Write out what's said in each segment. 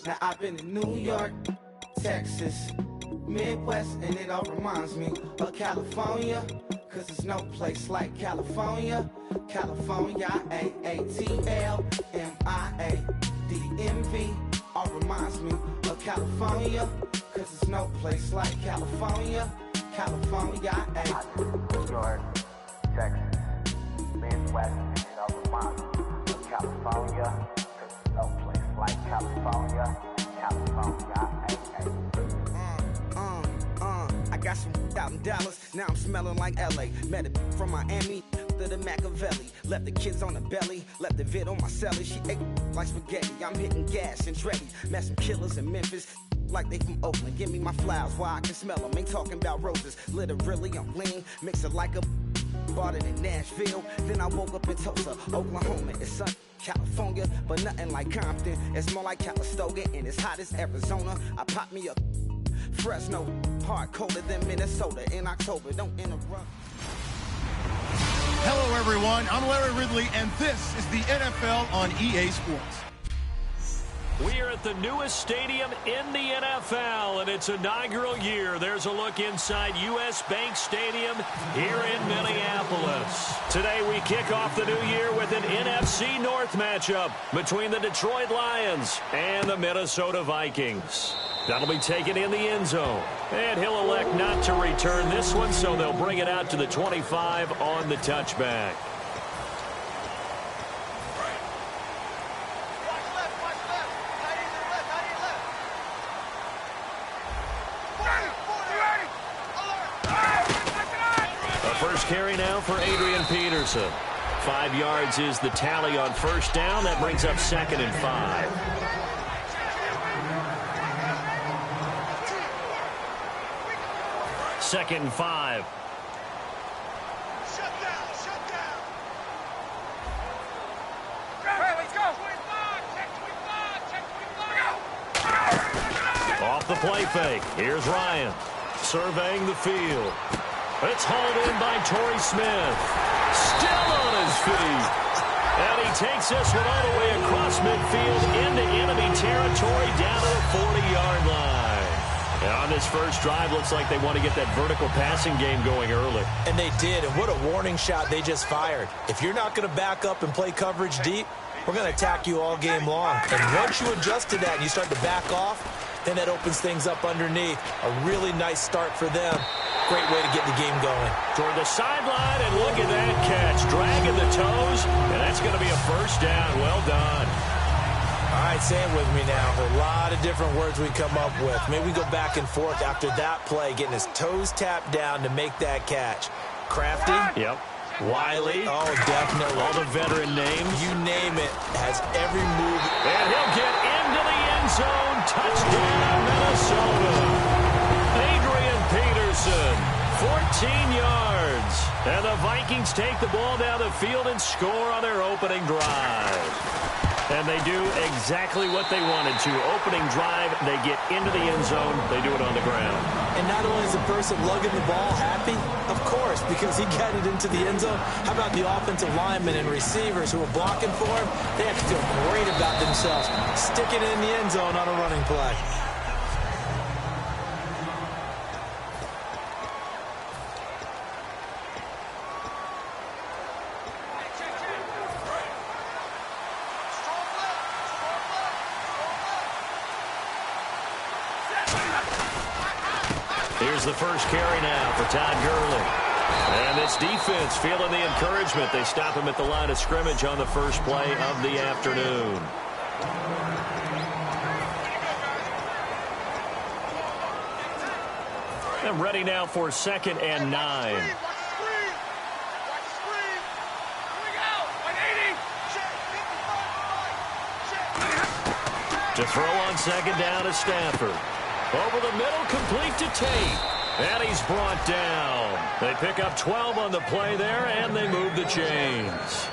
Now I've been in New York, Texas, Midwest, and it all reminds me of California, cause there's no place like California. California, AATLMIADMV, all reminds me of California, cause there's no place like California. California, New York, Texas, Midwest, and it all reminds me of California, cause there's no place like California. California, I got some out in Dallas, now I'm smelling like LA. Met it from Miami to the Machiavelli. Left the kids on the belly, left the vid on my celly. She ate like spaghetti, I'm hitting gas and Dreddy. Met some killers in Memphis, like they from Oakland. Give me my flowers while I can smell them. Ain't talking about roses, literally I'm lean. Mix it like a bought it in Nashville. Then I woke up in Tulsa, Oklahoma. It's sun, California, but nothing like Compton. It's more like Calistoga, and it's hot as Arizona. I pop me a Fresno, hard colder than Minnesota in October. Don't interrupt. Hello, everyone. I'm Larry Ridley, and this is the NFL on EA Sports. We are at the newest stadium in the NFL, and its inaugural year. There's a look inside U.S. Bank Stadium here in Minneapolis. Today we kick off the new year with an NFC North matchup between the Detroit Lions and the Minnesota Vikings. That'll be taken in the end zone, and he'll elect not to return this one, so they'll bring it out to the 25 on the touchback. First carry now for Adrian Peterson. 5 yards is the tally on first down. That brings up 2nd and 5. Second and 5. Shut down. Let's go. Off the play fake. Here's Ryan surveying the field. It's hauled in by Torrey Smith. Still on his feet. And he takes this one all the way across midfield into enemy territory down to the 40-yard line. And on this first drive, looks like they want to get that vertical passing game going early. And they did, and what a warning shot they just fired. If you're not going to back up and play coverage deep, we're going to attack you all game long. And once you adjust to that and you start to back off, then that opens things up underneath. A really nice start for them. Great way to get the game going. Toward the sideline, and look at that catch. Dragging the toes, and that's going to be a first down. Well done. All right, say it with me now. A lot of different words we come up with. Maybe we go back and forth after that play, getting his toes tapped down to make that catch. Crafty? Yep. Wiley? Oh, definitely. All the veteran names? You name it. Has every move. And he'll get into the end zone. Touchdown, Minnesota. Adrian Peterson, 14 yards. And the Vikings take the ball down the field and score on their opening drive. And they do exactly what they wanted to. Opening drive, they get into the end zone. They do it on the ground. And not only is the person lugging the ball happy, of course, because he got it into the end zone. How about the offensive linemen and receivers who are blocking for him? They have to feel great about themselves, sticking it in the end zone on a running play. Here's the first carry now for Todd Gurley. And this defense feeling the encouragement. They stop him at the line of scrimmage on the first play of the afternoon. And ready now for 2nd and 9. To throw on 2nd down is Stafford. Over the middle, complete to Tate. And he's brought down. They pick up 12 on the play there, and they move the chains.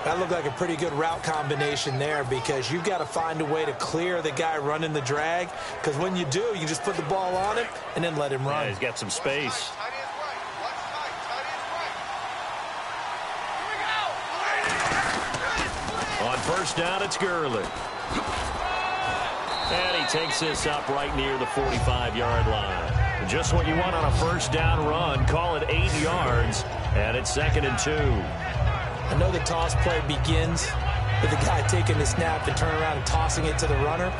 That looked like a pretty good route combination there, because you've got to find a way to clear the guy running the drag, because when you do, you just put the ball on him and then let him run. Yeah, he's got some space. On 1st down, it's Gurley. And he takes this up right near the 45-yard line. Just what you want on a 1st down run. Call it 8 yards, and it's 2nd and 2. I know the toss play begins with the guy taking the snap and turning around and tossing it to the runner.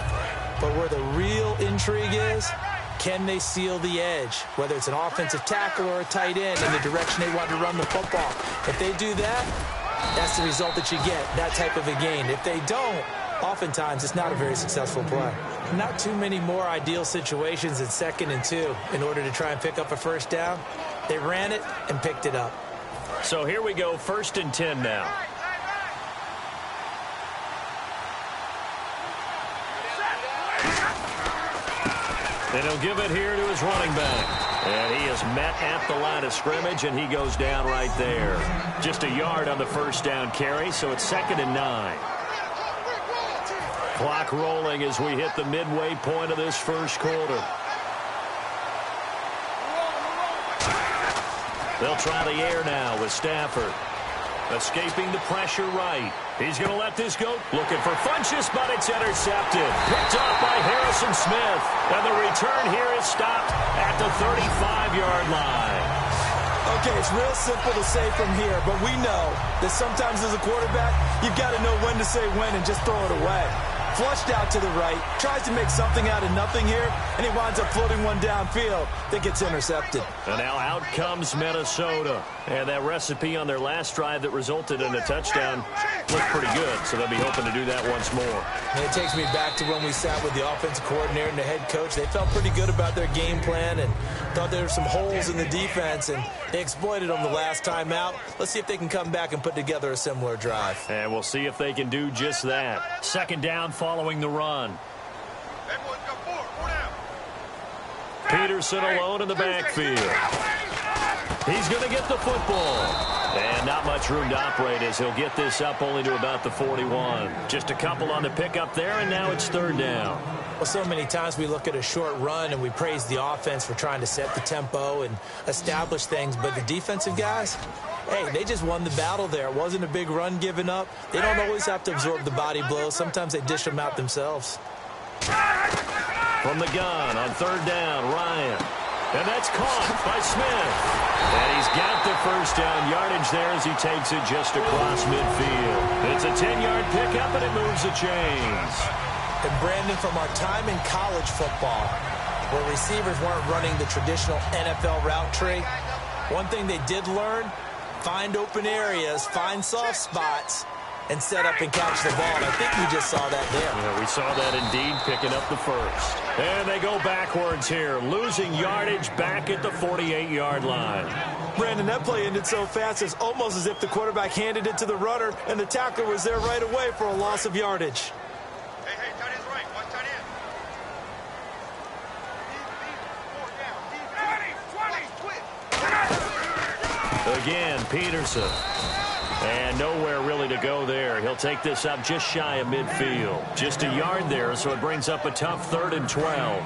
But where the real intrigue is, can they seal the edge, whether it's an offensive tackle or a tight end, in the direction they want to run the football? If they do that, that's the result that you get, that type of a gain. If they don't, oftentimes it's not a very successful play. Not too many more ideal situations in 2nd and 2 in order to try and pick up a 1st down. They ran it and picked it up. So here we go, 1st and 10 now. And he'll give it here to his running back. And he is met at the line of scrimmage, and he goes down right there. Just a yard on the 1st down carry, so it's 2nd and 9. Clock rolling as we hit the midway point of this 1st quarter. They'll try the air now with Stafford. Escaping the pressure right. He's going to let this go. Looking for Funchess, but it's intercepted. Picked off by Harrison Smith. And the return here is stopped at the 35-yard line. Okay, it's real simple to say from here, but we know that sometimes as a quarterback, you've got to know when to say when and just throw it away. Flushed out to the right, tries to make something out of nothing here, and he winds up floating one downfield that gets intercepted. And now out comes Minnesota. And that recipe on their last drive that resulted in a touchdown looked pretty good, so they'll be hoping to do that once more. And it takes me back to when we sat with the offensive coordinator and the head coach. They felt pretty good about their game plan and thought there were some holes in the defense, and they exploited them the last time out. Let's see if they can come back and put together a similar drive. And we'll see if they can do just that. 2nd down following the run. Peterson alone in the backfield. He's going to get the football. And not much room to operate as he'll get this up only to about the 41. Just a couple on the pickup there, and now it's 3rd down. Well, so many times we look at a short run and we praise the offense for trying to set the tempo and establish things, but the defensive guys, hey, they just won the battle there. It wasn't a big run given up. They don't always have to absorb the body blows. Sometimes they dish them out themselves. From the gun on 3rd down, Ryan. And that's caught by Smith. And he's got the 1st down yardage there as he takes it just across midfield. It's a 10-yard pickup, and it moves the chains. And Brandon, from our time in college football, where receivers weren't running the traditional NFL route tree, one thing they did learn, find open areas, find soft spots, and set up and catch the ball. And I think we just saw that there. Yeah, we saw that indeed, picking up the 1st. And they go backwards here, losing yardage back at the 48-yard line. Brandon, that play ended so fast, it's almost as if the quarterback handed it to the runner, and the tackler was there right away for a loss of yardage. Hey, tight end's right. Watch tight end. 20. Again, Peterson. And nowhere really to go there. He'll take this up just shy of midfield. Just a yard there, so it brings up a tough 3rd and 12.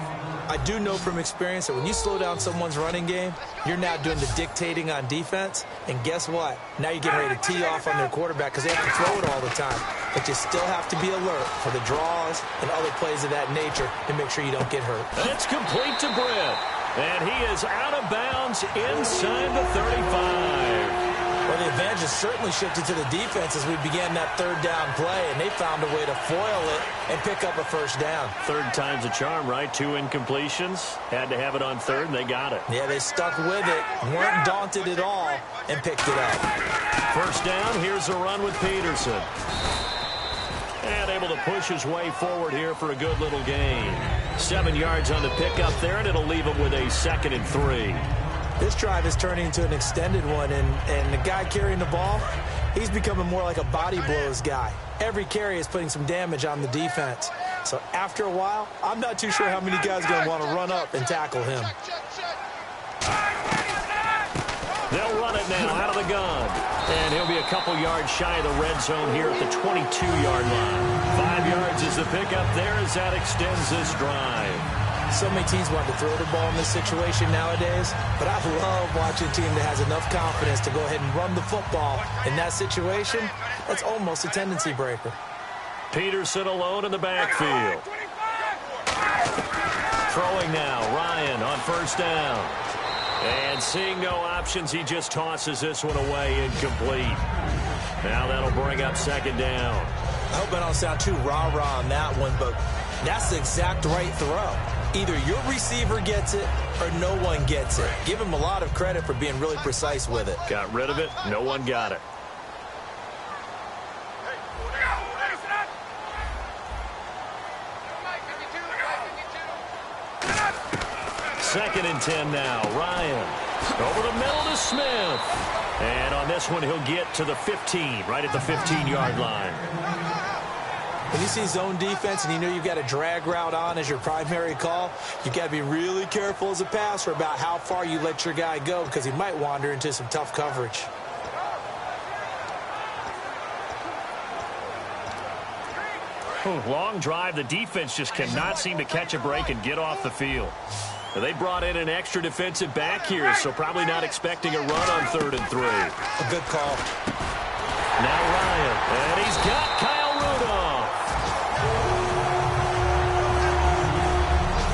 I do know from experience that when you slow down someone's running game, you're now doing the dictating on defense. And guess what? Now you're getting ready to tee off on their quarterback because they have to throw it all the time. But you still have to be alert for the draws and other plays of that nature to make sure you don't get hurt. And it's complete to Britt. And he is out of bounds inside the 35. Well, the advantage has certainly shifted to the defense as we began that 3rd down play, and they found a way to foil it and pick up a 1st down. 3rd time's a charm, right? 2 incompletions. Had to have it on 3rd, and they got it. Yeah, they stuck with it, weren't daunted at all, and picked it up. 1st down, here's a run with Peterson. And able to push his way forward here for a good little gain. 7 yards on the pickup there, and it'll leave him with a 2nd and 3. This drive is turning into an extended one, and the guy carrying the ball, he's becoming more like a body blows guy. Every carry is putting some damage on the defense. So after a while, I'm not too sure how many guys are going to want to run up and tackle him. They'll run it now out of the gun. And he'll be a couple yards shy of the red zone here at the 22-yard line. 5 yards is the pickup there as that extends this drive. So many teams want to throw the ball in this situation nowadays, but I love watching a team that has enough confidence to go ahead and run the football. In that situation, that's almost a tendency breaker. Peterson alone in the backfield. Throwing now, Ryan on 1st down. And seeing no options, he just tosses this one away, incomplete. Now that'll bring up 2nd down. I hope I don't sound too rah-rah on that one, but that's the exact right throw. Either your receiver gets it or no one gets it. Give him a lot of credit for being really precise with it. Got rid of it. No one got it. Second and 10 now. Ryan over the middle to Smith. And on this one, he'll get to the 15, right at the 15-yard line. When you see zone defense and you know you've got a drag route on as your primary call, you've got to be really careful as a passer about how far you let your guy go because he might wander into some tough coverage. Long drive. The defense just cannot seem to catch a break and get off the field. They brought in an extra defensive back here, so probably not expecting a run on 3rd and 3. A good call. Now Ryan, and he's got Kyle Rudolph.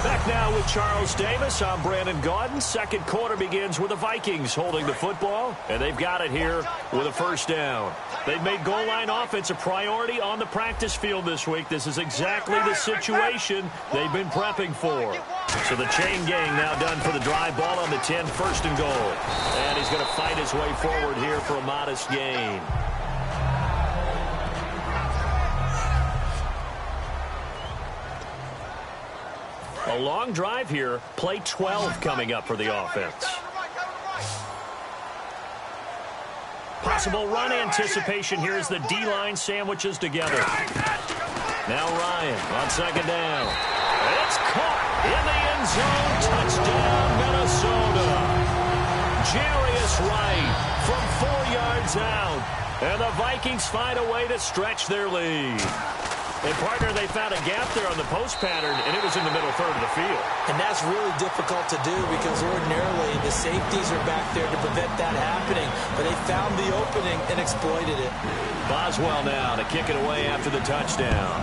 Back now with Charles Davis. I'm Brandon Gaudin. Second quarter begins with the Vikings holding the football, and they've got it here with a 1st down. They've made goal line offense a priority on the practice field this week. This is exactly the situation they've been prepping for. So the chain gang now done for the drive. Ball on the 10, 1st and goal. And he's going to fight his way forward here for a modest gain. A long drive here. Play 12 coming up for the offense. Possible run anticipation here as the D-line sandwiches together. Now Ryan on 2nd down. It's caught in the end zone. Touchdown, Minnesota. Jarius Wright from 4 yards out. And the Vikings find a way to stretch their lead. And, partner, they found a gap there on the post pattern, and it was in the middle 3rd of the field. And that's really difficult to do because ordinarily the safeties are back there to prevent that happening. But they found the opening and exploited it. Boswell now to kick it away after the touchdown.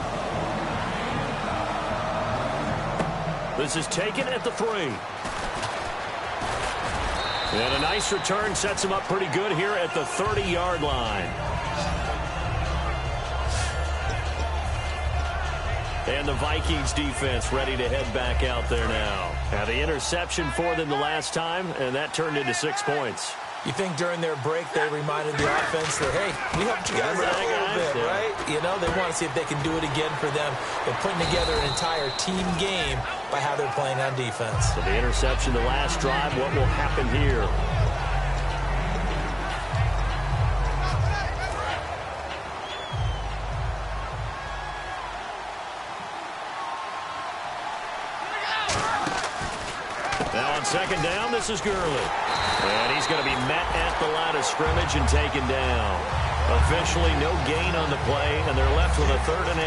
This is taken at the 3. And a nice return sets him up pretty good here at the 30-yard line. And the Vikings defense ready to head back out there now. Now the interception for them the last time, and that turned into 6 points. You think during their break they reminded the offense that, hey, we helped you guys out a little bit, right? You know, they want to see if they can do it again for them. They're putting together an entire team game by how they're playing on defense. So the interception the last drive, what will happen here? Now on 2nd down, this is Gurley. And he's going to be met at the line of scrimmage and taken down. Officially no gain on the play, and they're left with a 3rd and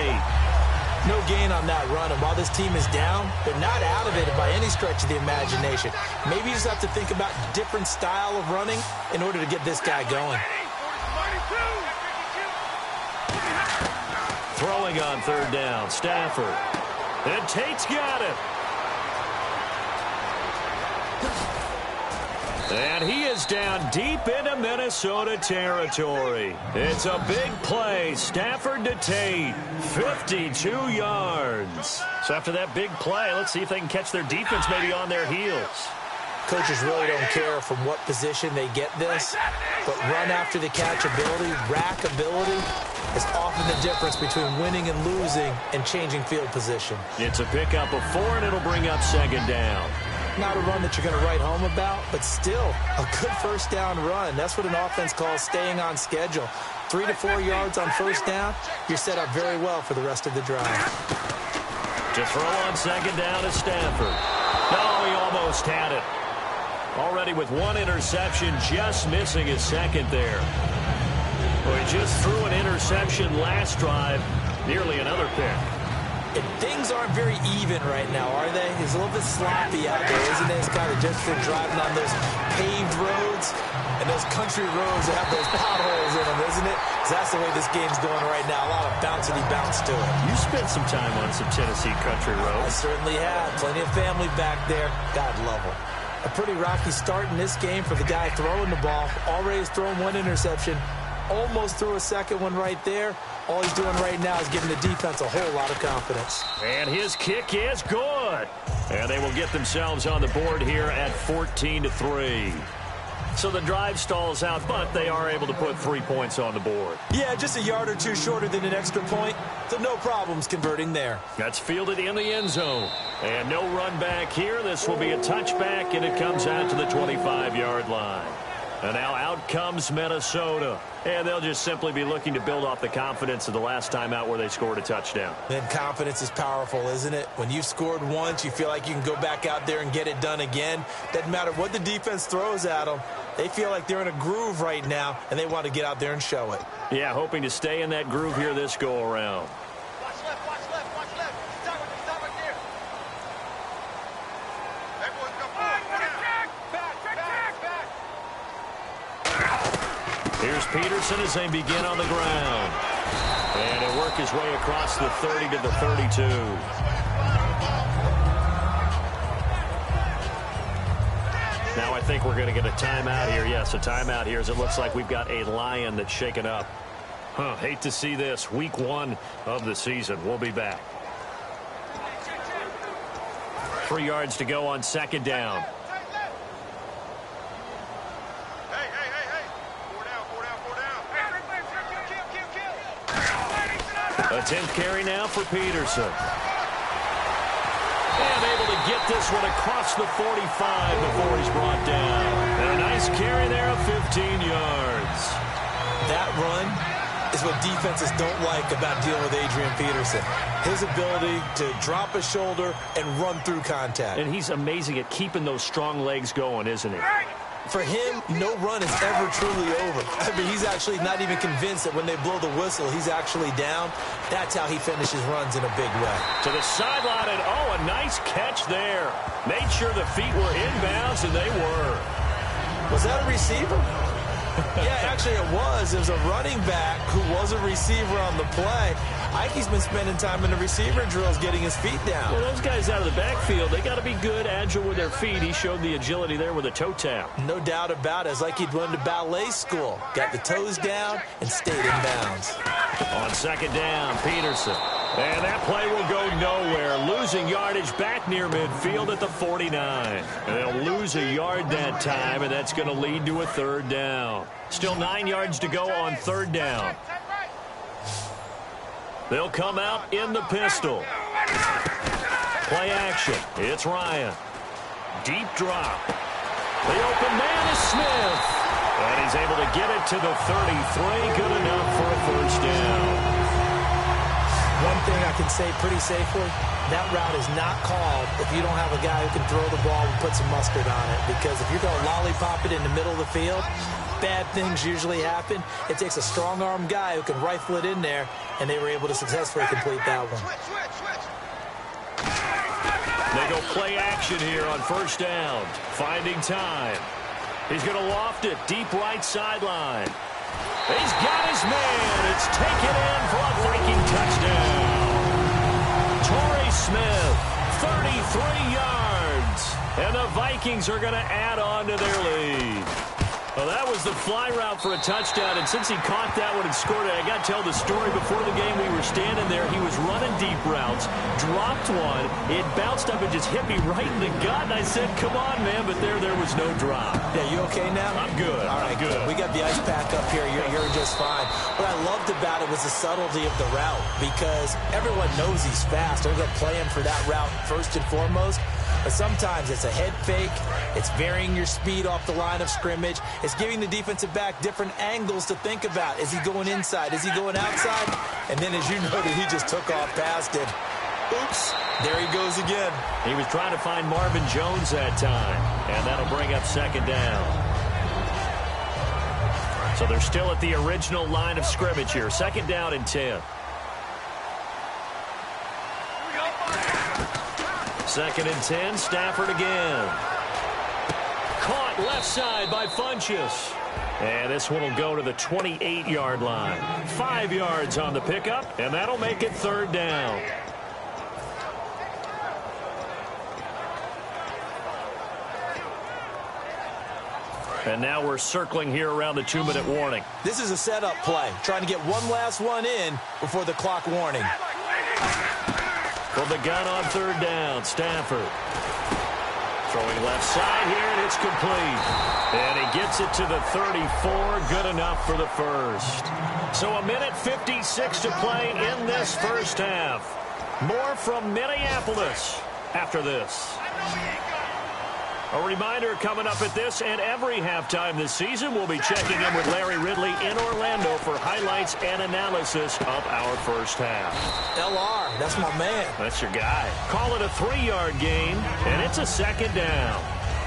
8. No gain on that run, and while this team is down, they're not out of it by any stretch of the imagination. Maybe you just have to think about different style of running in order to get this guy going. Throwing on 3rd down, Stafford. And Tate's got it. And he is down deep into Minnesota territory. It's a big play. Stafford to Tate. 52 yards. So after that big play, let's see if they can catch their defense maybe on their heels. Coaches really don't care from what position they get this, but run after the catch ability, rack ability, is often the difference between winning and losing and changing field position. It's a pickup of 4, and it'll bring up second down. Not a run that you're going to write home about, but still a good first down run. That's what an offense calls staying on schedule. 3 to 4 yards on first down, you're set up very well for the rest of the drive. To throw on second down is Stafford. No, he almost had it. Already with 1 interception, just missing his second there. Well, he just threw an interception last drive, nearly another pick. And things aren't very even right now, are they? It's a little bit sloppy out there, isn't it? It's kind of just been driving on those paved roads and those country roads that have those potholes in them, isn't it? 'Cause that's the way this game's going right now. A lot of bouncy bounce to it. You spent some time on some Tennessee country I roads. certainly have. Plenty of family back there. God love them. A pretty rocky start in this game for the guy throwing the ball. Already has thrown 1 interception. Almost threw a second one right there. All he's doing right now is giving the defense a whole lot of confidence. And his kick is good. And they will get themselves on the board here at 14-3. So the drive stalls out, but they are able to put 3 points on the board. Yeah, just a yard or two shorter than an extra point, so no problems converting there. That's fielded in the end zone. And no run back here. This will be a touchback, and it comes out to the 25-yard line. And now out comes Minnesota. And they'll just simply be looking to build off the confidence of the last time out where they scored a touchdown. Then confidence is powerful, isn't it? When you've scored once, you feel like you can go back out there and get it done again. Doesn't matter what the defense throws at them. They feel like they're in a groove right now, and they want to get out there and show it. Yeah, hoping to stay in that groove here this go-around. Watch left, watch left, watch left. Stop right there. Everyone come forward. Back. Here's Peterson as they begin on the ground. And he'll work his way across the 30 to the 32. Now I think we're going to get a timeout here. Yes, a timeout here as it looks like we've got a Lion that's shaken up. Hate to see this. Week 1 of the season. We'll be back. 3 yards to go on second down. Hey. 4 down. A 10th carry now for Peterson. And able to get this one across the 45 before he's brought down. And a nice carry there of 15 yards. That run is what defenses don't like about dealing with Adrian Peterson. His ability to drop a shoulder and run through contact. And he's amazing at keeping those strong legs going, isn't he? For him, no run is ever truly over. I mean, he's actually not even convinced that when they blow the whistle, he's actually down. That's how he finishes runs in a big way. To the sideline, and a nice catch there. Made sure the feet were inbounds, and they were. Was that a receiver? Yeah, actually it was. It was a running back who was a receiver on the play. Ike's been spending time in the receiver drills getting his feet down. Well, those guys out of the backfield, they got to be good, agile with their feet. He showed the agility there with a toe tap. No doubt about it. It's like he'd went to ballet school. Got the toes down and stayed in bounds. On second down, Peterson. And that play will go nowhere. Losing yardage back near midfield at the 49. And they'll lose a yard that time, and that's going to lead to a third down. Still 9 yards to go on third down. They'll come out in the pistol. Play action. It's Ryan. Deep drop. The open man is Smith. And he's able to get it to the 33. Good enough for a first down. One thing I can say pretty safely, that route is not called if you don't have a guy who can throw the ball and put some mustard on it. Because if you're going to lollipop it in the middle of the field, bad things usually happen. It takes a strong-arm guy who can rifle it in there, and they were able to successfully complete that one. They go play action here on first down. Finding time. He's going to loft it deep right sideline. He's got his man. It's taken in for a Viking touchdown. Torrey Smith, 33 yards. And the Vikings are going to add on to their lead. Well, that was the fly route for a touchdown, and since he caught that one and scored it, I got to tell the story. Before the game, we were standing there. He was running deep routes, dropped one. It bounced up and just hit me right in the gut, and I said, come on, man, but there was no drop. Yeah, you okay now? I'm good. All right, good. We got the ice pack up here. You're just fine. What I loved about it was the subtlety of the route, because everyone knows he's fast. They're going to play him for that route first and foremost. But sometimes it's a head fake. It's varying your speed off the line of scrimmage. It's giving the defensive back different angles to think about. Is he going inside? Is he going outside? And then, as you noted, he just took off past it. Oops. There he goes again. He was trying to find Marvin Jones that time. And that'll bring up second down. So they're still at the original line of scrimmage here. Second down and 10. Second and 10, Stafford again. Caught left side by Funchess. And this one will go to the 28-yard line. 5 yards on the pickup, and that'll make it third down. And now we're circling here around the 2-minute warning. This is a setup play, trying to get one last one in before the clock warning. From the gun on third down, Stafford. Throwing left side here, and it's complete. And he gets it to the 34, good enough for the first. So a minute 56 to play in this first half. More from Minneapolis after this. A reminder coming up at this and every halftime this season, we'll be checking in with Larry Ridley in Orlando for highlights and analysis of our first half. LR, that's my man. That's your guy. Call it a 3-yard gain, and it's a second down.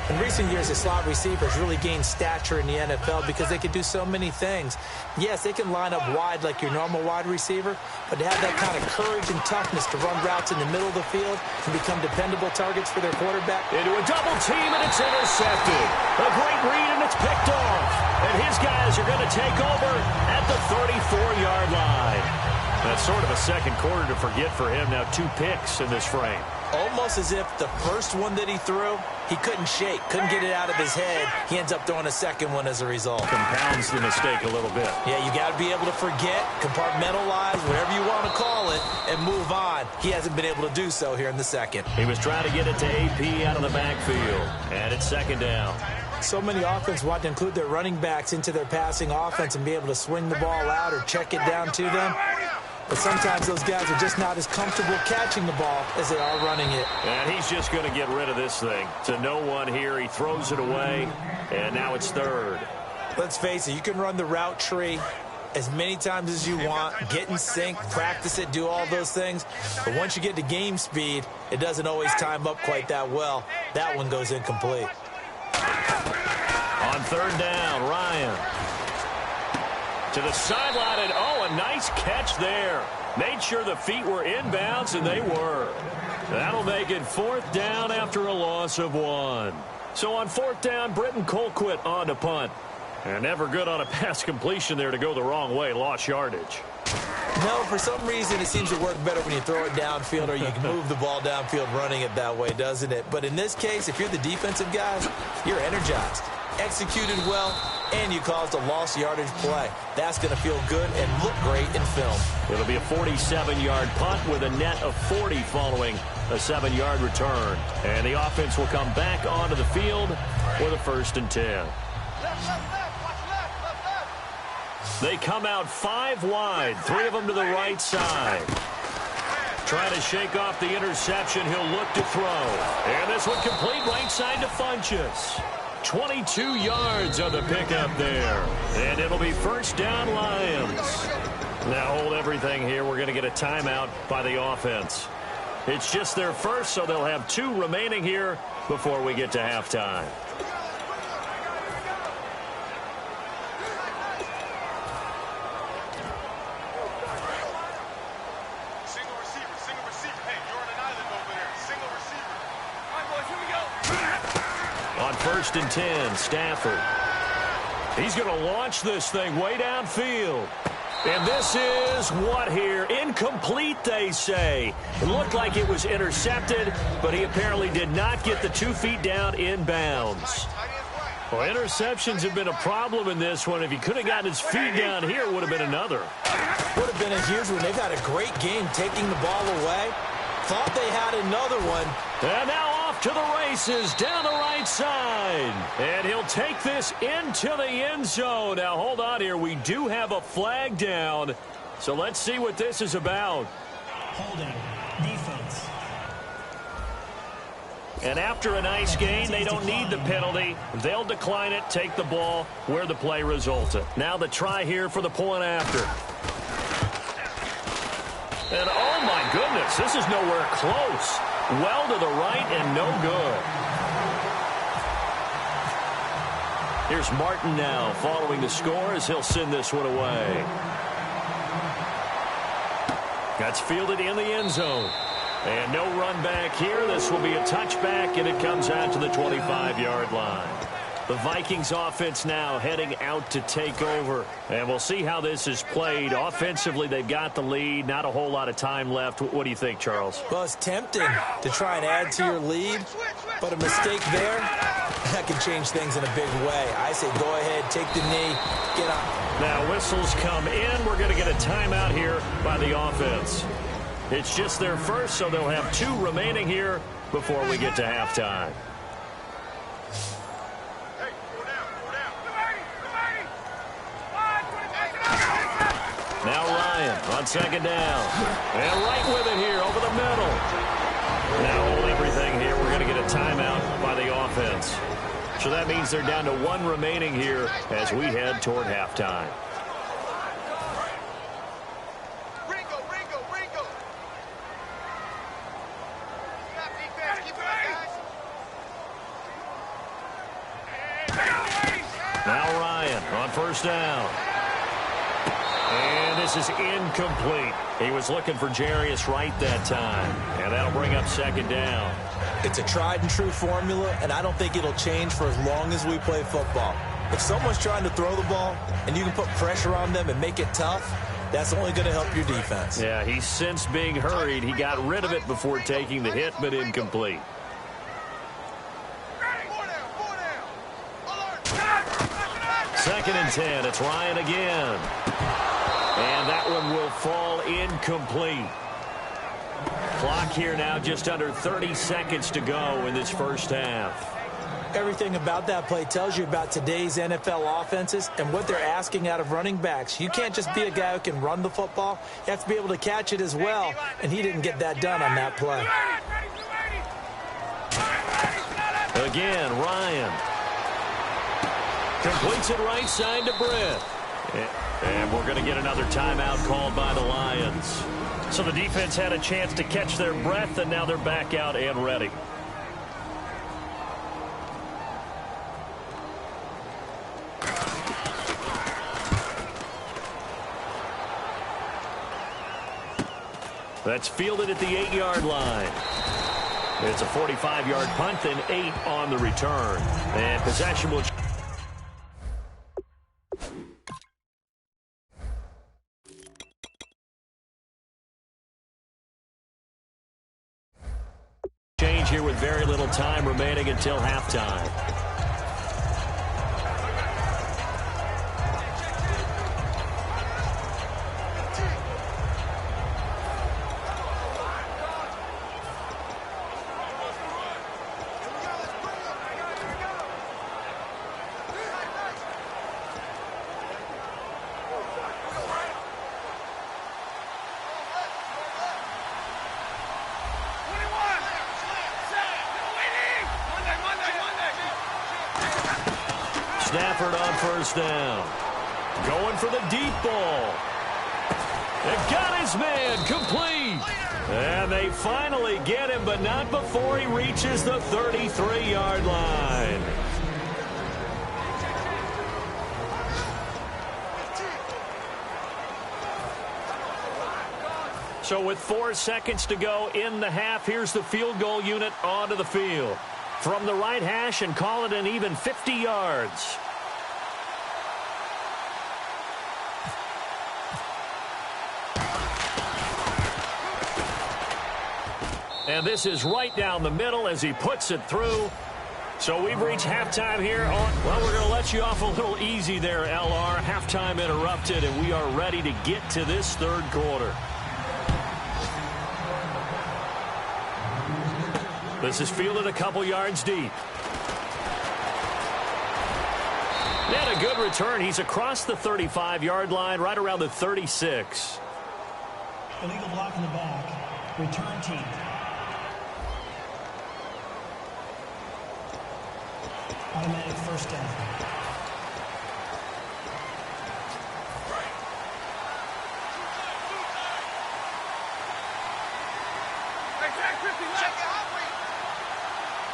In recent years, the slot receivers really gained stature in the NFL because they can do so many things. Yes, they can line up wide like your normal wide receiver, but to have that kind of courage and toughness to run routes in the middle of the field and become dependable targets for their quarterback. Into a double team, and it's intercepted. A great read, and it's picked off. And his guys are going to take over at the 34-yard line. That's sort of a second quarter to forget for him. Now 2 picks in this frame. Almost as if the first one that he threw, he couldn't shake, couldn't get it out of his head. He ends up throwing a second one as a result. Compounds the mistake a little bit. Yeah, you got to be able to forget, compartmentalize, whatever you want to call it, and move on. He hasn't been able to do so here in the second. He was trying to get it to AP out of the backfield, and it's second down. So many offenses want to include their running backs into their passing offense and be able to swing the ball out or check it down to them. But sometimes those guys are just not as comfortable catching the ball as they are running it. And he's just going to get rid of this thing. To no one here. He throws it away, and now it's third. Let's face it, you can run the route tree as many times as you want, get in sync, practice it, do all those things. But once you get to game speed, it doesn't always time up quite that well. That one goes incomplete. On third down, Ryan. To the sideline, and a nice catch there. Made sure the feet were inbounds, and they were. That'll make it fourth down after a loss of 1. So on fourth down, Britton Colquitt on to punt. And never good on a pass completion there to go the wrong way. Lost yardage. No, for some reason, it seems to work better when you throw it downfield or you can move the ball downfield running it that way, doesn't it? But in this case, if you're the defensive guys, you're energized. Executed well, and you caused a lost yardage play. That's going to feel good and look great in film. It'll be a 47-yard punt with a net of 40 following a 7-yard return. And the offense will come back onto the field with a 1st and 10. They come out 5 wide, 3 of them to the right side. Trying to shake off the interception. He'll look to throw. And this one complete right side to Funchess. 22 yards on the pickup there. And it'll be first down, Lions. Now hold everything here. We're going to get a timeout by the offense. It's just their first, so they'll have 2 remaining here before we get to halftime. On 1st and 10, Stafford. He's going to launch this thing way downfield. And this is what here? Incomplete, they say. It looked like it was intercepted, but he apparently did not get the 2 feet down in bounds. Well, interceptions have been a problem in this one. If he could have gotten his feet down here, it would have been another. Would have been a huge one. They've had a great game taking the ball away. Thought they had another one. And now off to the races down the right side. And he'll take this into the end zone. Now, hold on here. We do have a flag down. So let's see what this is about. Holding. Defense. And after a nice gain, they don't need the penalty. They'll decline it, take the ball where the play resulted. Now the try here for the point after. And oh my goodness, this is nowhere close. Well to the right and no good. Here's Martin now following the score as he'll send this one away. That's fielded in the end zone. And no run back here. This will be a touchback, and it comes out to the 25-yard line. The Vikings offense now heading out to take over. And we'll see how this is played. Offensively, they've got the lead. Not a whole lot of time left. What do you think, Charles? Well, it's tempting to try and add to your lead, but a mistake there, that can change things in a big way. I say go ahead, take the knee, get up. Now whistles come in. We're going to get a timeout here by the offense. It's just their first, so they'll have 2 remaining here before we get to halftime. Now Ryan on second down. And right with it here over the middle. Now hold everything here. We're going to get a timeout by the offense. So that means they're down to 1 remaining here as we head toward halftime. Now Ryan on first down. And this is incomplete. He was looking for Jarius Wright that time. And that'll bring up second down. It's a tried and true formula, and I don't think it'll change for as long as we play football. If someone's trying to throw the ball and you can put pressure on them and make it tough, that's only going to help your defense. Yeah, he's since being hurried. He got rid of it before taking the hit, but incomplete. Second and 10. It's Ryan again. And that one will fall incomplete. Clock here now just under 30 seconds to go in this first half. Everything about that play tells you about today's NFL offenses and what they're asking out of running backs. You can't just be a guy who can run the football. You have to be able to catch it as well, and he didn't get that done on that play. Again, Ryan. Completes it right side to Britt. And we're going to get another timeout called by the Lions. So the defense had a chance to catch their breath, and now they're back out and ready. That's fielded at the 8-yard line. It's a 45-yard punt, then 8 on the return. And possession will... change here with very little time remaining until halftime. Stafford on first down. Going for the deep ball. They got his man complete. And they finally get him, but not before he reaches the 33-yard line. So with 4 seconds to go in the half, here's the field goal unit onto the field. From the right hash and call it an even 50 yards. And this is right down the middle as he puts it through. So we've reached halftime here on, well, we're going to let you off a little easy there, LR. Halftime interrupted, and we are ready to get to this third quarter. This is fielded a couple yards deep. And a good return. He's across the 35-yard line, right around the 36. Illegal block in the back. Return team. Automatic first down.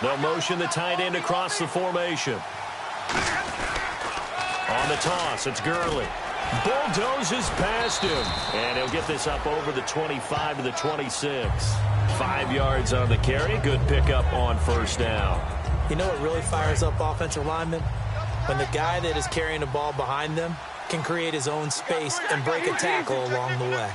They'll motion the tight end across the formation. On the toss, it's Gurley. Bulldozes past him. And he'll get this up over the 25 to the 26. 5 yards on the carry. Good pickup on first down. You know what really fires up offensive linemen? When the guy that is carrying the ball behind them can create his own space and break a tackle along the way.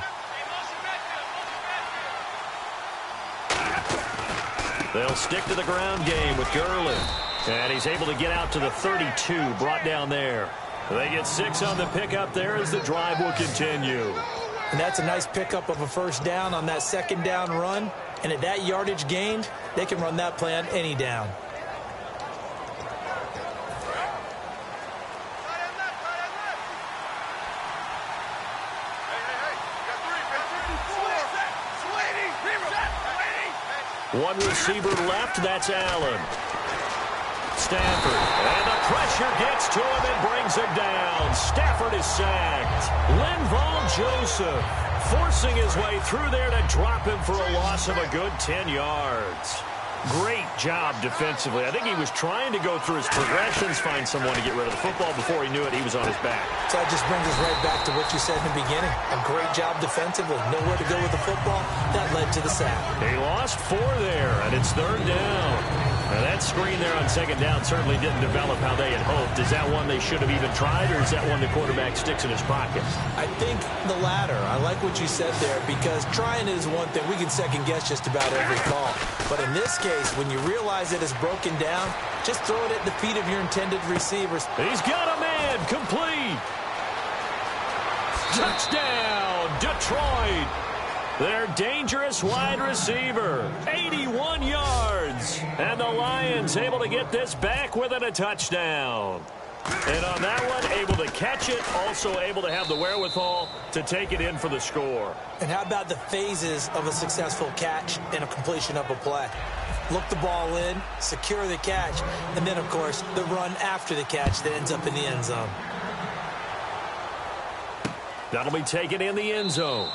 They'll stick to the ground game with Gurley. And he's able to get out to the 32, brought down there. They get 6 on the pickup there as the drive will continue. And that's a nice pickup of a first down on that second down run. And at that yardage gained, they can run that play on any down. One receiver left, that's Allen. Stafford, and the pressure gets to him and brings him down. Stafford is sacked. Linval Joseph forcing his way through there to drop him for a loss of a good 10 yards. Great job defensively. I think he was trying to go through his progressions, find someone to get rid of the football. Before he knew it, he was on his back. So that just brings us right back to what you said in the beginning. A great job defensively. Nowhere to go with the football. That led to the sack. He lost 4 there, and it's third down. Now that screen there on second down certainly didn't develop how they had hoped. Is that one they should have even tried, or is that one the quarterback sticks in his pocket? I think the latter. I like what you said there, because trying is one thing. We can second guess just about every call. But in this case, when you realize it is broken down, just throw it at the feet of your intended receivers. He's got a man, complete. Touchdown, Detroit. Their dangerous wide receiver, 81 yards. And the Lions able to get this back within a touchdown. And on that one, able to catch it, also able to have the wherewithal to take it in for the score. And how about the phases of a successful catch and a completion of a play? Look the ball in, secure the catch, and then, of course, the run after the catch that ends up in the end zone. That'll be taken in the end zone.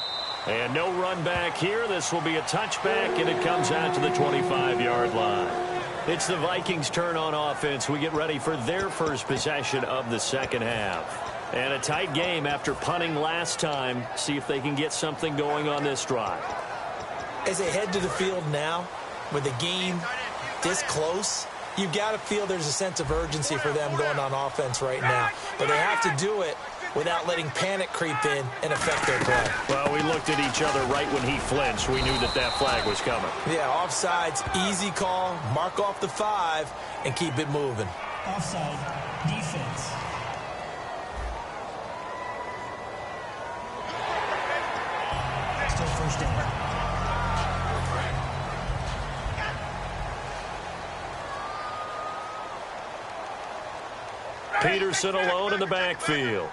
And no run back here. This will be a touchback, and it comes out to the 25-yard line. It's the Vikings' turn on offense. We get ready for their first possession of the second half. And a tight game after punting last time. See if they can get something going on this drive. As they head to the field now, with the game this close, you've got to feel there's a sense of urgency for them going on offense right now. But they have to do it without letting panic creep in and affect their play. Well, we looked at each other right when he flinched. We knew that that flag was coming. Yeah, offsides, easy call, mark off the 5, and keep it moving. Offside, defense. Still first down. Peterson alone in the backfield.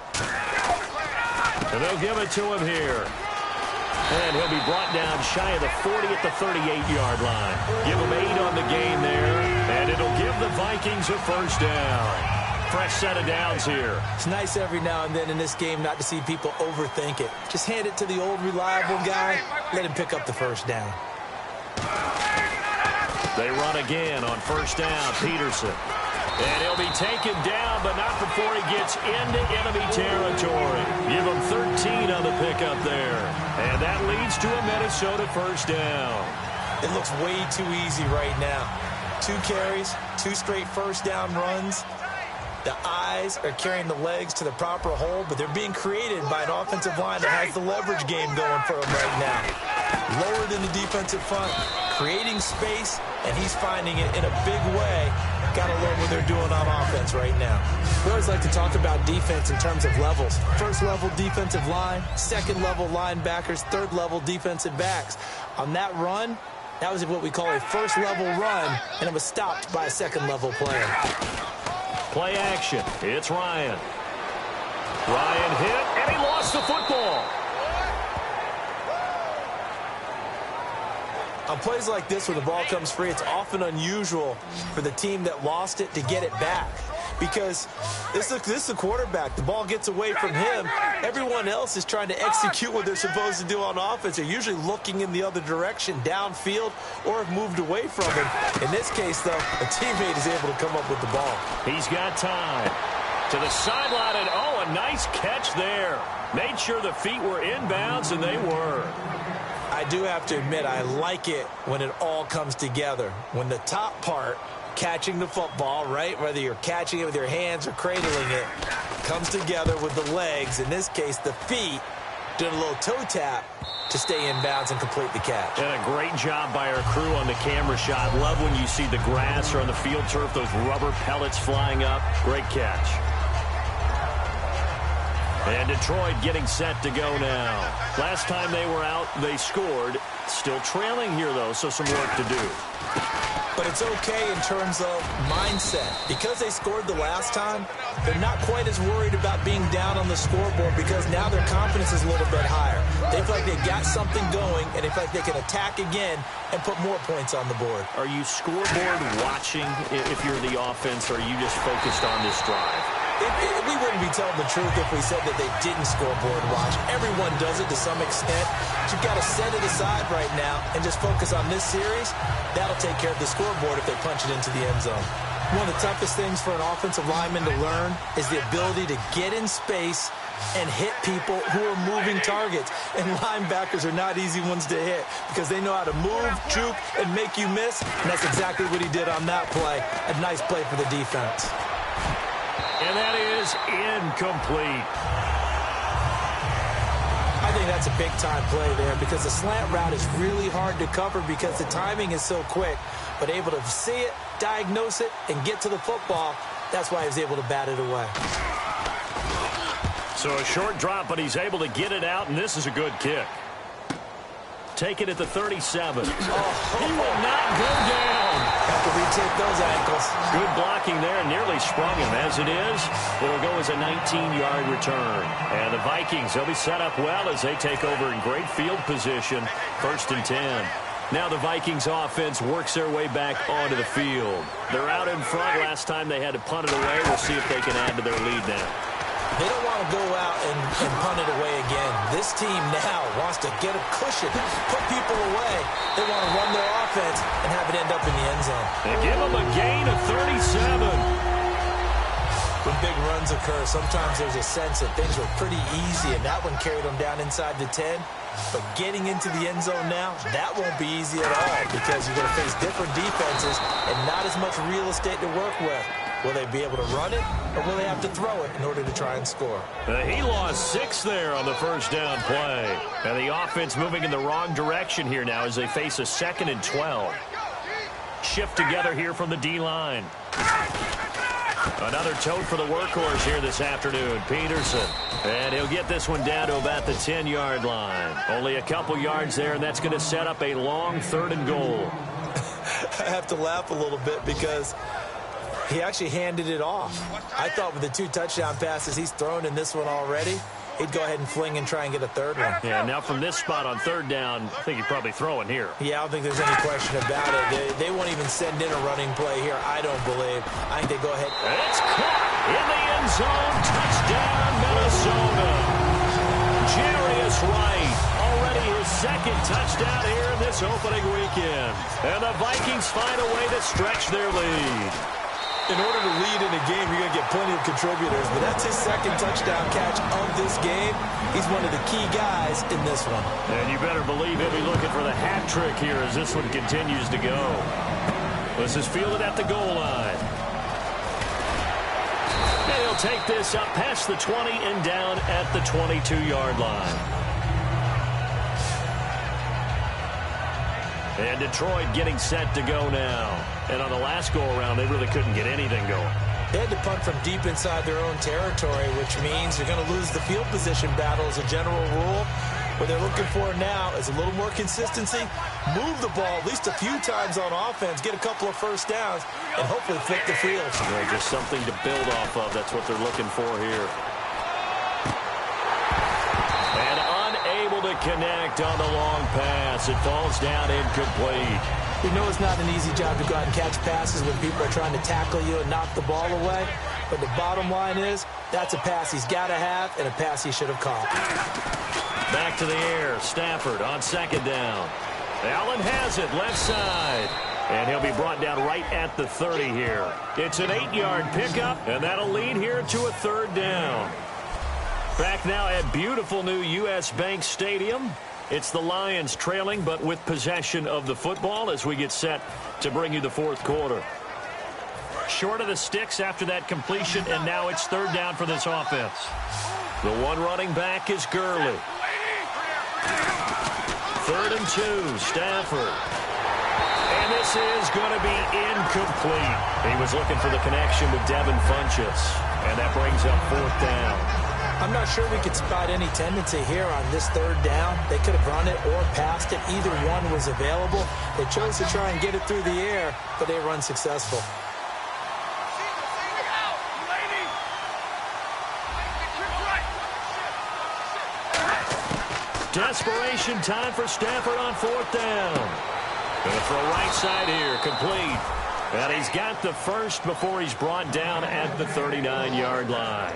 And they'll give it to him here. And he'll be brought down shy of the 40 at the 38-yard line. Give him 8 on the game there, and it'll give the Vikings a first down. Fresh set of downs here. It's nice every now and then in this game not to see people overthink it. Just hand it to the old reliable guy, let him pick up the first down. They run again on first down, Peterson. And he'll be taken down, but not before he gets into enemy territory. Give him 13 on the pickup there. And that leads to a Minnesota first down. It looks way too easy right now. 2 carries, 2 straight first down runs. The eyes are carrying the legs to the proper hole, but they're being created by an offensive line that has the leverage game going for them right now. lower than the defensive front, creating space, and he's finding it in a big way. Gotta love what they're doing on offense right now. We always like to talk about defense in terms of levels. First level defensive line, second level linebackers, third level defensive backs. On that run, that was what we call a first level run, and it was stopped by a second level player. Play action. It's Ryan. Ryan hit, and he lost the football. On plays like this where the ball comes free, it's often unusual for the team that lost it to get it back. Because this is a quarterback. The ball gets away from him. Everyone else is trying to execute what they're supposed to do on offense. They're usually looking in the other direction, downfield, or have moved away from him. In this case, though, a teammate is able to come up with the ball. He's got time. To the sideline, and oh, a nice catch there. Made sure the feet were inbounds, and they were. I do have to admit, I like it when it all comes together. When the top part, catching the football, right, whether you're catching it with your hands or cradling it, comes together with the legs, in this case the feet, doing a little toe tap to stay in bounds and complete the catch. And a great job by our crew on the camera shot. Love when you see the grass or on the field turf, those rubber pellets flying up. Great catch. And Detroit getting set to go now. Last time they were out, they scored. Still trailing here, though, so some work to do. But it's okay in terms of mindset. Because they scored the last time, they're not quite as worried about being down on the scoreboard because now their confidence is a little bit higher. They feel like they've got something going, and they feel like they can attack again and put more points on the board. Are you scoreboard watching if you're the offense, or are you just focused on this drive? We wouldn't be telling the truth if we said that they didn't scoreboard watch. Everyone does it to some extent. But you've got to set it aside right now and just focus on this series. That'll take care of the scoreboard if they punch it into the end zone. One of the toughest things for an offensive lineman to learn is the ability to get in space and hit people who are moving targets. And linebackers are not easy ones to hit because they know how to move, juke, and make you miss. And that's exactly what he did on that play. A nice play for the defense. And that is incomplete. I think that's a big-time play there because the slant route is really hard to cover because the timing is so quick. But able to see it, diagnose it, and get to the football, that's why he was able to bat it away. So a short drop, but he's able to get it out, and this is a good kick. Take it at the 37. He will not go down. Have to retake those ankles. Good blocking there, nearly sprung him. As it is, it'll go as a 19-yard return. And the Vikings, they'll be set up well as they take over in great field position. 1st and 10. Now the Vikings offense works their way back onto the field. They're out in front. Last time they had to punt it away. We'll see if they can add to their lead now. They don't want to go out and punt it away again. This team now wants to get a cushion, put people away. They want to run their offense and have it end up in the end zone. They give them a gain of 37. When big runs occur, sometimes there's a sense that things were pretty easy, and that one carried them down inside the 10. But getting into the end zone now, that won't be easy at all because you're going to face different defenses and not as much real estate to work with. Will they be able to run it, or will they have to throw it in order to try and score? He lost 6 there on the first down play. And the offense moving in the wrong direction here now as they face a 2nd and 12. Shift together here from the D-line. Another tote for the workhorse here this afternoon, Peterson. And he'll get this one down to about the 10-yard line. Only a couple yards there, and that's going to set up a long 3rd and goal. I have to laugh a little bit because he actually handed it off. I thought with the 2 touchdown passes he's thrown in this one already, he'd go ahead and fling and try and get a 3rd one. Yeah, now from this spot on 3rd down, I think he'd probably throw it here. Yeah, I don't think there's any question about it. They won't even send in a running play here, I don't believe. I think they go ahead. It's caught in the end zone. Touchdown, Minnesota. Jarius Wright, already his 2nd touchdown here in this opening weekend. And the Vikings find a way to stretch their lead. In order to lead in a game, you're going to get plenty of contributors, but that's his 2nd touchdown catch of this game. He's one of the key guys in this one. And you better believe he'll be looking for the hat trick here as this one continues to go. This is fielded at the goal line. And he'll take this up past the 20 and down at the 22-yard line. And Detroit getting set to go now. And on the last go-around, they really couldn't get anything going. They had to punt from deep inside their own territory, which means you're going to lose the field position battle as a general rule. What they're looking for now is a little more consistency, move the ball at least a few times on offense, get a couple of first downs, and hopefully flip the field. Yeah, just something to build off of. That's what they're looking for here. And unable to connect on the long pass. It falls down incomplete. We know it's not an easy job to go out and catch passes when people are trying to tackle you and knock the ball away. But the bottom line is, that's a pass he's got to have and a pass he should have caught. Back to the air. Stafford on second down. Allen has it left side. And he'll be brought down right at the 30 here. It's an 8-yard pickup, and that'll lead here to a third down. Back now at beautiful new U.S. Bank Stadium. It's the Lions trailing, but with possession of the football as we get set to bring you the fourth quarter. Short of the sticks after that completion, and now it's third down for this offense. The one running back is Gurley. 3rd and 2, Stafford. And this is going to be incomplete. He was looking for the connection with Devin Funchess, and that brings up fourth down. I'm not sure we could spot any tendency here on this third down. They could have run it or passed it. Either one was available. They chose to try and get it through the air, but they were unsuccessful. Desperation time for Stafford on fourth down. Going to throw right side here, complete. And he's got the first before he's brought down at the 39-yard line.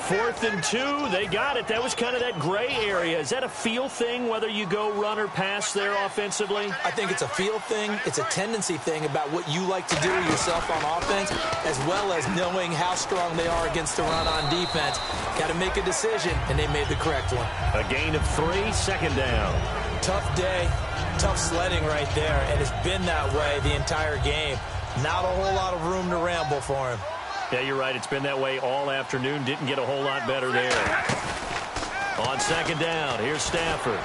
4th and 2, they got it. That was kind of that gray area. Is that a feel thing, whether you go run or pass there offensively? I think it's a feel thing. It's a tendency thing about what you like to do yourself on offense, as well as knowing how strong they are against the run on defense. Got to make a decision, and they made the correct one. A gain of 3, second down. Tough day, tough sledding right there, and it's been that way the entire game. Not a whole lot of room to ramble for him. Yeah, you're right. It's been that way all afternoon. Didn't get a whole lot better there. On second down, here's Stafford.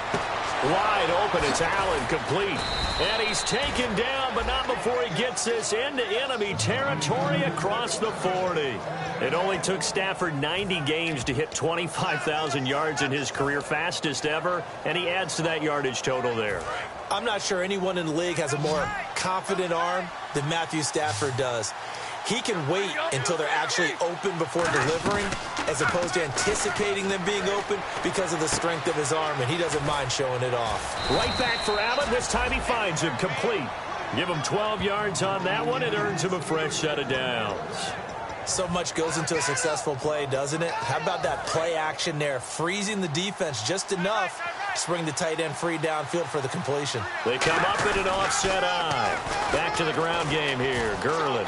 Wide open, it's Allen, complete. And he's taken down, but not before he gets this into enemy territory across the 40. It only took Stafford 90 games to hit 25,000 yards in his career, fastest ever, and he adds to that yardage total there. I'm not sure anyone in the league has a more confident arm than Matthew Stafford does. He can wait until they're actually open before delivering, as opposed to anticipating them being open because of the strength of his arm, and he doesn't mind showing it off. Right back for Allen. This time he finds him complete. Give him 12 yards on that one. It earns him a fresh set of downs. So much goes into a successful play, doesn't it? How about that play action there, freezing the defense just enough to bring the tight end free downfield for the completion. They come up in an offset eye. Back to the ground game here. Gurley.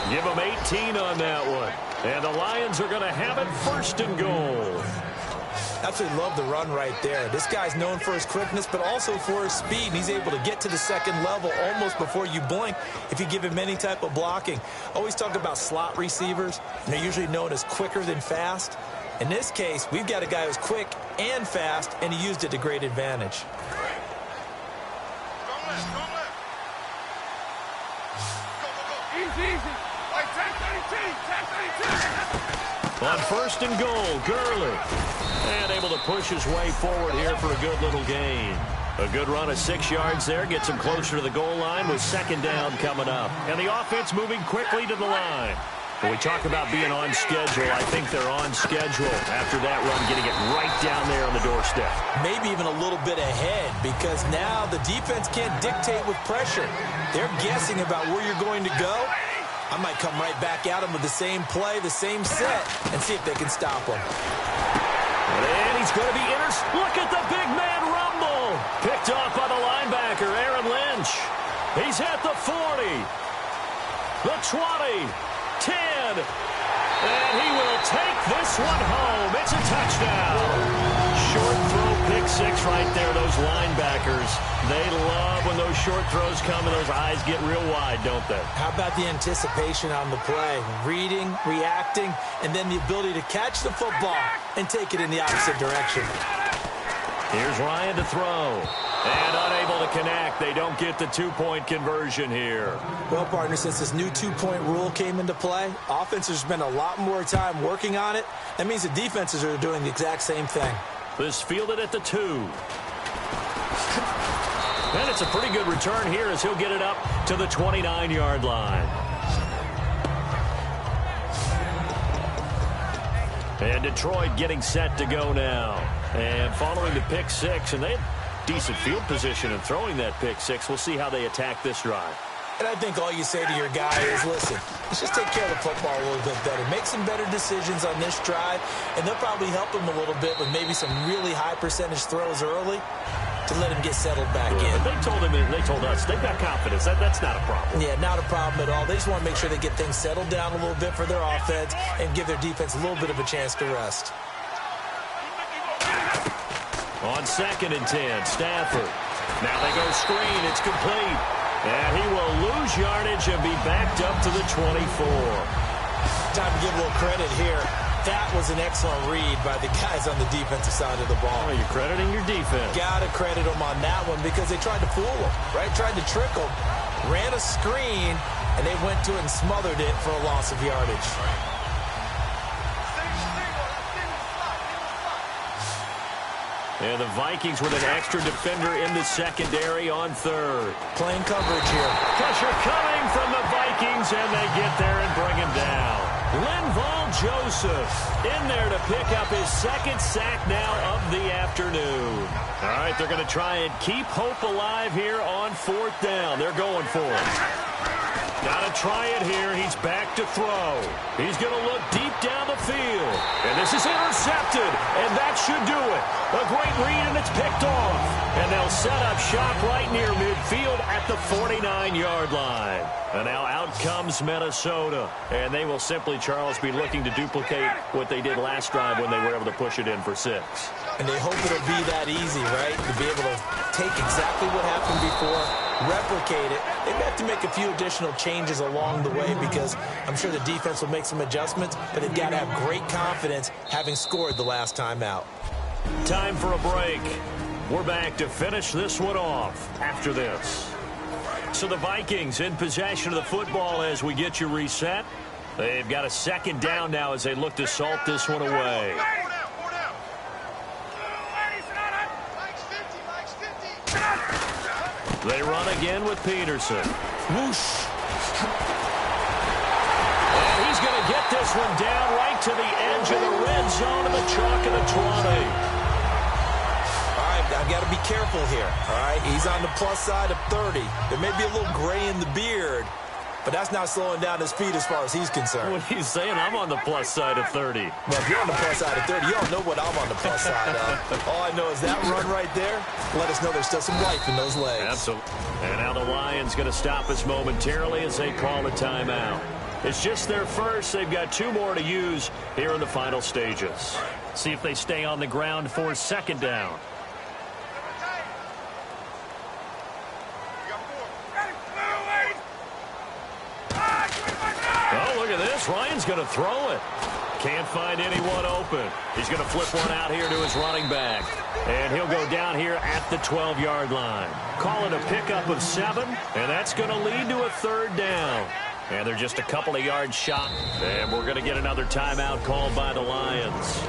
Give them 18 on that one. And the Lions are going to have it 1st and goal. Absolutely love the run right there. This guy's known for his quickness, but also for his speed. And he's able to get to the second level almost before you blink if you give him any type of blocking. Always talk about slot receivers, and they're usually known as quicker than fast. In this case, we've got a guy who's quick and fast, and he used it to great advantage. On 1st and goal, Gurley. And able to push his way forward here for a good little gain. A good run of 6 yards there. Gets him closer to the goal line with second down coming up. And the offense moving quickly to the line. When we talk about being on schedule, I think they're on schedule after that run, getting it right down there on the doorstep. Maybe even a little bit ahead, because now the defense can't dictate with pressure. They're guessing about where you're going to go. I might come right back at him with the same play, the same set, and see if they can stop him. And he's going to be Look at the big man rumble. Picked off by the linebacker, Aaron Lynch. He's at the 40, the 20, 10, and he will take this one home. It's a touchdown. Short throw, pick six right there. Those linebackers, they love when those short throws come and those eyes get real wide, don't they? How about the anticipation on the play? Reading, reacting, and then the ability to catch the football and take it in the opposite direction. Here's Ryan to throw. And unable to connect. They don't get the two-point conversion here. Well, partner, since this new two-point rule came into play, offenses spend a lot more time working on it. That means the defenses are doing the exact same thing. This fielded at the 2. And it's a pretty good return here as he'll get it up to the 29-yard line. And Detroit getting set to go now. And following the pick 6, and they had decent field position in throwing that pick 6. We'll see how they attack this drive. And I think all you say to your guy is, listen, let's just take care of the football a little bit better. Make some better decisions on this drive, and they'll probably help him a little bit with maybe some really high percentage throws early to let him get settled back in. They told us they've got confidence. That's not a problem. Yeah, not a problem at all. They just want to make sure they get things settled down a little bit for their offense and give their defense a little bit of a chance to rest. On 2nd and 10, Stafford. Now they go screen. It's complete. And he will lose yardage and be backed up to the 24. Time to give a little credit here. That was an excellent read by the guys on the defensive side of the ball. Oh, you're crediting your defense. Got to credit them on that one because they tried to fool them, right? Tried to trick them. Ran a screen, and they went to it and smothered it for a loss of yardage. And the Vikings with an extra defender in the secondary on 3rd. Playing coverage here. Pressure coming from the Vikings, and they get there and bring him down. Linval Joseph in there to pick up his 2nd sack now of the afternoon. All right, they're going to try and keep hope alive here on 4th down. They're going for it. Got to try it here. He's back to throw. He's going to look deep down the field. And this is intercepted. And that should do it. A great read, and it's picked off. And they'll set up shop right near midfield at the 49-yard line. And now out comes Minnesota. And they will simply, Charles, be looking to duplicate what they did last drive when they were able to push it in for 6. And they hope it'll be that easy, right? To be able to take exactly what happened before, replicate it. They have to make a few additional changes along the way because I'm sure the defense will make some adjustments, but they've got to have great confidence having scored the last time out. Time for a break. We're back to finish this one off after this. So the Vikings in possession of the football as we get you reset. They've got a 2nd down now as they look to salt this one away. They run again with Peterson. Whoosh. And he's going to get this one down right to the edge of the red zone of the chalk of the 20. All right, I've got to be careful here. All right, he's on the plus side of 30. There may be a little gray in the beard, but that's not slowing down his feet as far as he's concerned. What he's saying, I'm on the plus side of 30. Well, if you're on the plus side of 30, you don't know what I'm on the plus side of. All I know is that run right there, let us know there's still some life in those legs. Absolutely. And now the Lions going to stop us momentarily as they call a timeout. It's just their first. They've got 2 more to use here in the final stages. See if they stay on the ground for 2nd down. Oh, look at this. Ryan's going to throw it. Can't find anyone open. He's going to flip one out here to his running back. And he'll go down here at the 12-yard line. Call it a pickup of 7, and that's going to lead to a 3rd down. And they're just a couple of yards shot. And we're going to get another timeout called by the Lions.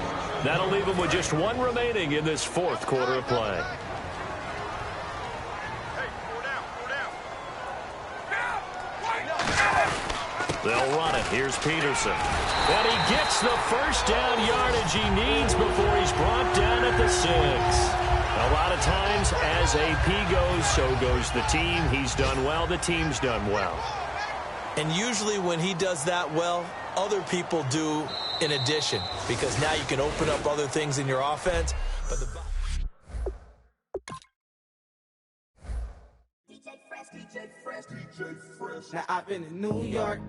That'll leave them with just 1 remaining in this 4th quarter of play. They'll run it. Here's Peterson. And he gets the 1st down yardage he needs before he's brought down at the 6. A lot of times, as AP goes, so goes the team. He's done well. The team's done well. And usually when he does that well, other people do in addition, because now you can open up other things in your offense. But Now I've been in New York,